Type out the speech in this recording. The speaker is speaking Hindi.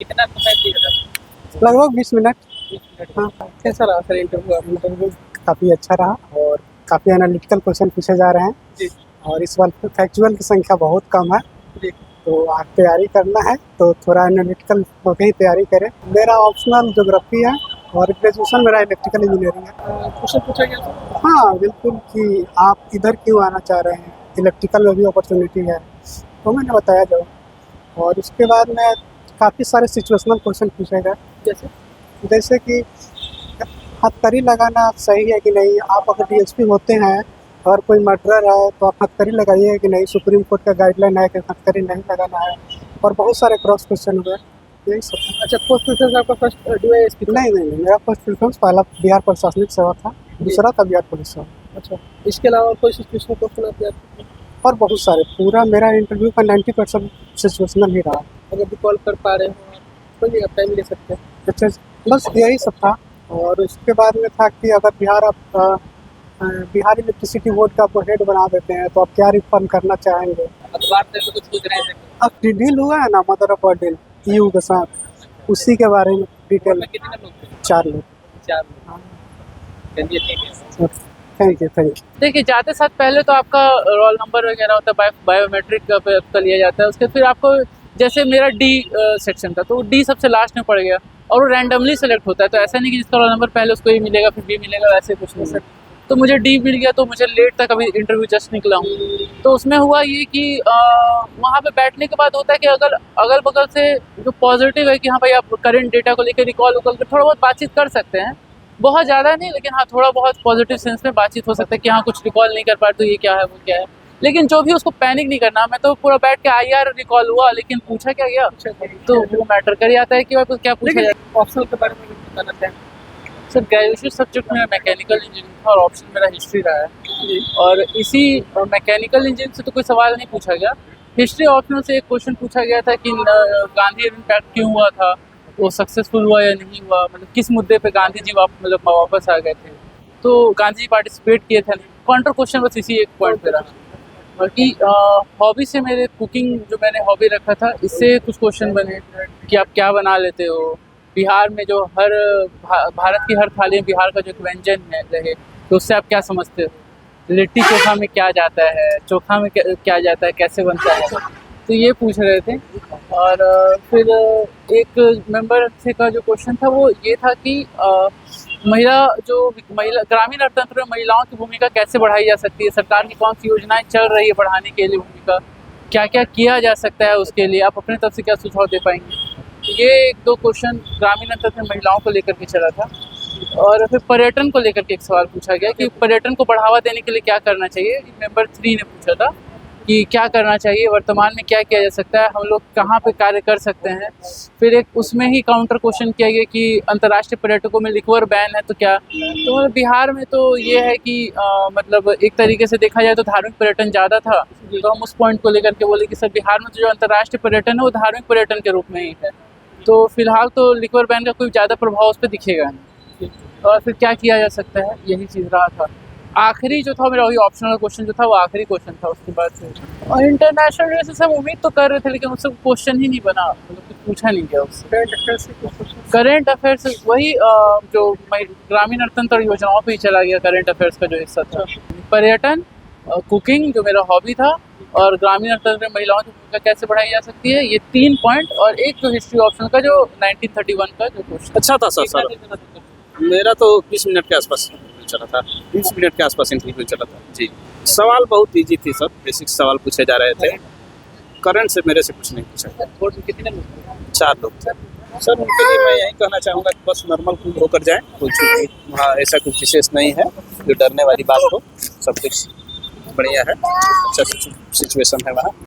कितना समय दिया था? लगभग 20 मिनट। 20 मिनट। हाँ, कैसा रहा सर इंटरव्यू आपका? इंटरव्यू काफ़ी अच्छा रहा और काफ़ी एनालिटिकल क्वेश्चन पूछे जा रहे हैं जी और इस बार फैक्चुअल की संख्या बहुत कम है, जी। तो आप तैयारी करना है तो थोड़ा एनालिटिकल होकर ही तैयारी करें। मेरा ऑप्शनल ज्योग्राफी है और ग्रेजुएशन मेरा इलेक्ट्रिकल इंजीनियरिंग है। क्वेश्चन पूछा गया था? हाँ, बिल्कुल कि आप इधर क्यों आना चाह रहे हैं, इलेक्ट्रिकल में भी अपॉर्चुनिटी है, तो मैंने बताया जब। और उसके बाद में काफ़ी सारे सिचुएशनल क्वेश्चन पूछे गए, जैसे कि हथकड़ी लगाना सही है कि नहीं, आप अगर डीएसपी होते हैं और कोई मर्डरर है तो आप हथकड़ी लगाइए कि नहीं, सुप्रीम कोर्ट का गाइडलाइन है कि हथकड़ी नहीं लगाना है, और बहुत सारे क्रॉस क्वेश्चन हुए, यही सब। अच्छा, पोस्ट प्रेफरेंस आपका फर्स्ट डीवाईएसपी? नहीं, मेरा फर्स्ट प्रेफरेंस पहला बिहार प्रशासनिक सेवा था, दूसरा था बिहार पुलिस सेवा। अच्छा, इसके अलावा कोई सिचुएशनल क्वेश्चन आप याद करते हैं? और बहुत सारे, पूरा मेरा इंटरव्यू का 90% सिचुएशनल ही रहा। अगर रिकॉल कर पा रहे हो कोई आप टाइम ले सकते हैं। अच्छा, बस यही सब था। और उसके बाद में था कि अगर बिहार इलेक्ट्रिसिटी बोर्ड का आपको हेड बना देते हैं तो आप क्या रिफंड करना चाहेंगे। अखबार से तो कुछ पूछ रहे थे? अब डील हुआ है ना मदरअपॉर्ड डील EU के साथ, उसी के बारे में डिटेल। में कितने लोग थे? 4 लोग। 4 लोग। चलिए ठीक है। Thank you. देखिए, जाते साथ पहले तो आपका रोल नंबर वगैरह होता है, बायोमेट्रिक का लिया जाता है। उसके फिर आपको, जैसे मेरा डी सेक्शन था तो डी सबसे लास्ट में पड़ गया और वो रैंडमली सेलेक्ट होता है, तो ऐसा नहीं कि जिसका रोल नंबर पहले उसको ही मिलेगा फिर बी मिलेगा, वैसे कुछ नहीं सर। तो मुझे डी मिल गया, तो मुझे लेट तक अभी इंटरव्यू जस्ट निकला हूँ। तो उसमें हुआ ये कि वहाँ पे बैठने के बाद होता है कि अगल बगल से जो पॉजिटिव है कि हाँ भाई आप करंट डेटा को लेकर रिकॉल उकॉल कर थोड़ा बहुत बातचीत कर सकते हैं, बहुत ज़्यादा नहीं, लेकिन हाँ थोड़ा बहुत पॉजिटिव सेंस में बातचीत हो सकता है कि हाँ कुछ रिकॉल नहीं कर पाए तो ये क्या है वो क्या है, लेकिन जो भी उसको पैनिक नहीं करना। मैं तो पूरा बैठ के IR रिकॉल हुआ, लेकिन पूछा क्या गया तो वो मैटर कर ही आता है कि भाई क्या पूछा जाए। ऑप्शनल के बारे में बताना चाहें सर, ग्रेजुएशन सब्जेक्ट में मैकेनिकल इंजीनियरिंग था और ऑप्शन मेरा हिस्ट्री रहा है, और इसी मैकेनिकल इंजीनियरिंग से तो कोई सवाल नहीं पूछा गया। हिस्ट्री ऑप्शनल से एक क्वेश्चन पूछा गया था कि गांधी इम्पैक्ट क्यों हुआ था, वो सक्सेसफुल हुआ या नहीं हुआ, मतलब किस मुद्दे पे गांधी जी वापस आ गए थे, तो गांधी जी पार्टिसिपेट किए थे। काउंटर क्वेश्चन बस इसी एक पॉइंट पे रहा। बाकी हॉबी से मेरे कुकिंग जो मैंने हॉबी रखा था, इससे कुछ क्वेश्चन बने कि आप क्या बना लेते हो, बिहार में जो भारत की हर थाली में बिहार का जो एक व्यंजन है रहे, तो उससे आप क्या समझते हो, लिट्टी चोखा में क्या जाता है, चोखा में क्या जाता है, कैसे बनता है, तो ये पूछ रहे थे। और फिर एक मेंबर से का जो क्वेश्चन था वो ये था कि महिला ग्रामीण अर्थतंत्र में महिलाओं की भूमिका कैसे बढ़ाई जा सकती है, सरकार की कौन सी योजनाएं चल रही है बढ़ाने के लिए भूमिका, क्या क्या किया जा सकता है उसके लिए, आप अपने तरफ से क्या सुझाव दे पाएंगे। ये 1-2 क्वेश्चन ग्रामीण अर्थतंत्र में महिलाओं को लेकर के चला था। और फिर पर्यटन को लेकर के एक सवाल पूछा गया कि पर्यटन को बढ़ावा देने के लिए क्या करना चाहिए। मेंबर 3 ने पूछा था कि क्या करना चाहिए, वर्तमान में क्या किया जा सकता है, हम लोग कहाँ पे कार्य कर सकते हैं। फिर एक उसमें ही काउंटर क्वेश्चन किया गया कि अंतर्राष्ट्रीय पर्यटकों में लिक्वर बैन है तो क्या, तो बिहार में तो ये है कि मतलब एक तरीके से देखा जाए तो धार्मिक पर्यटन ज़्यादा था, तो हम उस पॉइंट को लेकर के बोले कि सर बिहार में तो जो अंतर्राष्ट्रीय पर्यटन है वो धार्मिक पर्यटन के रूप में ही है, तो फिलहाल तो लिक्वर बैन का कोई ज़्यादा प्रभाव उस पर दिखेगा नहीं। और फिर क्या किया जा सकता है, यही चीज़ रहा था। आखिरी जो था मेरा वही ऑप्शनल क्वेश्चन जो था वो आखिरी क्वेश्चन था उसके बाद से। और इंटरनेशनल डे से सब उम्मीद तो कर रहे थे, लेकिन उससे क्वेश्चन ही नहीं बना, मतलब कुछ पूछा नहीं गया उससे। करंट अफेयर्स वही जो ग्रामीण अर्थतंत्र योजनाओं पे ही चला गया, करंट अफेयर्स का जो हिस्सा था। पर्यटन, कुकिंग जो मेरा हॉबी था, और ग्रामीण अर्थतंत्र में महिलाओं की भूमिका कैसे बढ़ाई जा सकती है, ये 3 पॉइंट, और एक जो हिस्ट्री ऑप्शन का जो 1931 का जो क्वेश्चन अच्छा था सर। मेरा तो 20 मिनट के आसपास चला था, 20 मिनट के आसपास इंटरव्यू चला था जी। सवाल बहुत इजी थी सर, बेसिक सवाल पूछे जा रहे थे, करंट से मेरे से कुछ नहीं पूछा। बोर्ड में कितने लोग? 4 लोग थे सर। उनके लिए मैं यही कहना चाहूँगा कि बस नॉर्मल कुछ होकर जाए, कुछ वहाँ ऐसा कुछ विशेष नहीं है जो डरने वाली बात हो, सब कुछ बढ़िया है, अच्छा सिचुएशन है वहाँ।